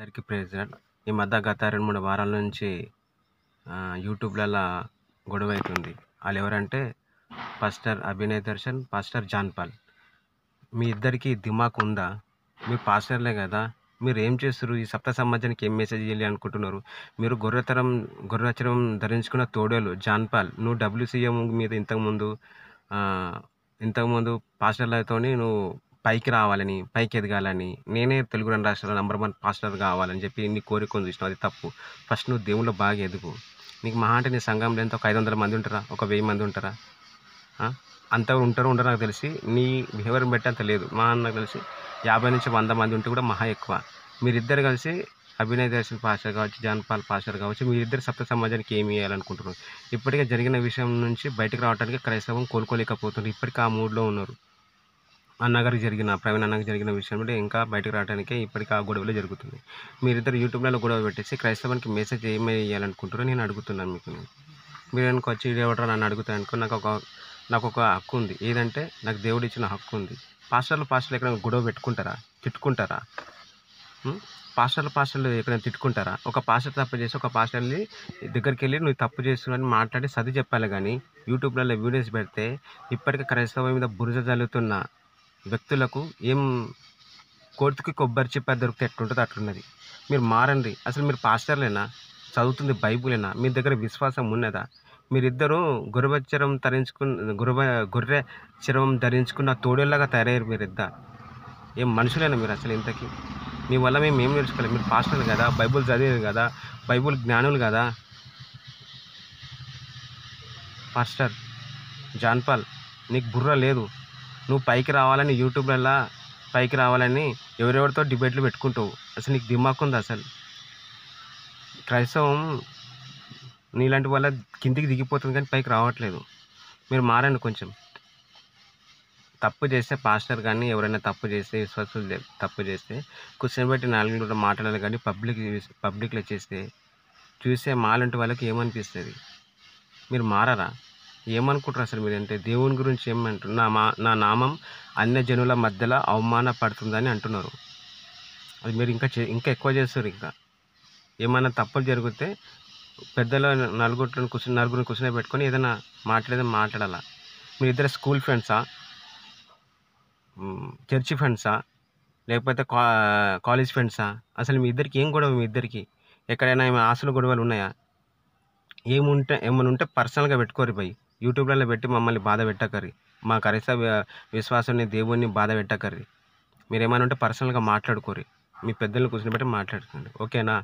అందరికీ ప్రెసిడెంట్ ఈ మధ్య గత 2-3 వారాల నుంచి యూట్యూబ్‌లల్లా గొడవ అవుతుంది. వాళ్ళు ఎవరంటే pastor Abhinay Darshan, pastor John Paul. మీ ఇద్దరికి దిమాక్ ఉందా? మీరు పాస్టర్లే కదా! మీరు ఏం చేస్తుర్రు? ఈ సప్త సమాజానికి ఏం మెసేజ్ ఇయ్యాలి అనుకుంటున్నారు? మీరు గొర్రెచరం ధరించుకున్న తోడేలు జాన్ పాల్. నువ్వు WCM మీద ఇంతకుముందు పాస్టర్లతోని నువ్వు పైకి రావాలని, పైకి ఎదగాలని, నేనే తెలుగు 2 రాష్ట్రాల నంబర్ 1 పాస్టర్ కావాలని చెప్పి నీ కోరికను చూసినావు. అది తప్పు. ఫస్ట్ నువ్వు దేవుళ్ళో బాగా ఎదుగు. నీకు మహా అంటే నీ సంఘంలో ఎంత ఒక 500 మంది ఉంటారా? ఒక 1000 మంది ఉంటారా? అంత ఉంటారో ఉండరో నాకు తెలిసి నీ బిహేవియర్ని బట్టి అంత లేదు. నాకు తెలిసి 50-100 మంది ఉంటే కూడా మహా ఎక్కువ. మీరిద్దరు కలిసి అభినయ్ దర్శన్ పాస్టర్ కావచ్చు, జాన్ పాల్ పాస్టర్ కావచ్చు, మీరిద్దరు సప్త సమాజానికి ఏమి ఇవ్వాలనుకుంటున్నారు? ఇప్పటికే జరిగిన విషయం నుంచి బయటకు రావడానికి క్రైస్తవం కోలుకోలేకపోతున్నారు. ఇప్పటికీ ఆ మూడ్లో ఉన్నారు. ప్రవీణ్ అన్నకి జరిగిన విషయం కూడా ఇంకా బయటకు రావడానికే ఇప్పటికీ ఆ గొడవలు జరుగుతున్నాయి. మీరిద్దరు యూట్యూబ్‌లలో గొడవ పెట్టేసి క్రైస్తవానికి మెసేజ్ ఏమి ఇవ్వాలనుకుంటారో నేను అడుగుతున్నాను మీకు. మీరు వెనక వచ్చి ఎవడరా నన్ను అడుగుతారనుకో, నాకు ఒక హక్కు ఉంది. ఏదంటే నాకు దేవుడు ఇచ్చిన హక్కు ఉంది. పాస్టర్లు ఎక్కడైనా గొడవ పెట్టుకుంటారా? తిట్టుకుంటారా? పాస్టర్లు ఎక్కడైనా తిట్టుకుంటారా? ఒక పాస్టర్ తప్పు చేసి ఒక పాస్టర్ని దగ్గరికి వెళ్ళి నువ్వు తప్పు చేస్తున్నావని మాట్లాడి సర్ది చెప్పాలి కానీ యూట్యూబ్‌లలో వీడియోస్ పెడితే ఇప్పటికీ క్రైస్తవం మీద బురద జల్లుతున్న వ్యక్తులకు ఏం కోర్టుకి కొబ్బరి చిప్ప దొరికితే ఎట్లుంటుందో అట్లున్నది. మీరు మారండి. అసలు మీరు పాస్టర్లేనా? చదువుతుంది బైబులేనా? మీ దగ్గర విశ్వాసం ఉన్నదా? మీరిద్దరూ గొర్రె చర్మం ధరించుకున్న తోడేళ్ళలాగా తయారయ్యారు మీరిద్దరు. ఏం మనుషులేనా మీరు అసలు ఇంతకీ? మీ వల్ల మేము ఏం నేర్చుకోలేదు. మీరు పాస్టర్లు కదా, బైబుల్ చదివేది కదా, బైబుల్ జ్ఞానులు కదా. పాస్టర్ జాన్ పాల్, నీకు బుర్ర లేదు. నువ్వు పైకి రావాలని యూట్యూబ్‌లల్లా పైకి రావాలని ఎవరెవరితో డిబేట్లు పెట్టుకుంటావు. అసలు నీకు దిమాక్ ఉందా అసలు? క్రైస్తవం నీలాంటి వల్ల కిందికి దిగిపోతుంది కానీ పైకి రావట్లేదు. మీరు మారండి కొంచెం. తప్పు చేస్తే పాస్టర్ కానీ ఎవరైనా తప్పు చేస్తే విశ్వాసులు తప్పు చేస్తే కూర్చోబెట్టి 4 మాట్లాడాలి కానీ పబ్లిక్లో చేస్తే చూసే మాలాంటి వాళ్ళకి ఏమనిపిస్తుంది? మీరు మారరా? ఏమనుకుంటారు అసలు మీరంటే? దేవుని గురించి ఏమంటారు? నా నామం అన్య జనుల మధ్యలో అవమానపడుతుందని అంటున్నారు. అది మీరు ఇంకా ఎక్కువ చేస్తారు. ఇంకా ఏమైనా తప్పులు జరిగితే పెద్దల నలుగురిని కూర్చొని ఏదైనా మాట్లాడాలా? మీ ఇద్దరు స్కూల్ ఫ్రెండ్సా, చర్చి ఫ్రెండ్సా, లేకపోతే కాలేజ్ ఫ్రెండ్సా? అసలు మీ ఇద్దరికి ఏం గొడవ? మీ ఇద్దరికి ఎక్కడైనా ఆస్తుల గొడవలు ఉన్నాయా? ఏమైనా ఉంటే పర్సనల్గా పెట్టుకోరు. పోయి యూట్యూబ్లలో పెట్టి మమ్మల్ని బాధ పెట్టకర్రి. మా క్రైస్తవ విశ్వాసాన్ని దేవుణ్ణి బాధ పెట్టకర్రి. మీరు ఏమైనా ఉంటే పర్సనల్గా మాట్లాడుకోరి. మీ పెద్దలను కూర్చొని పెట్టి మాట్లాడుకోండి. ఓకేనా?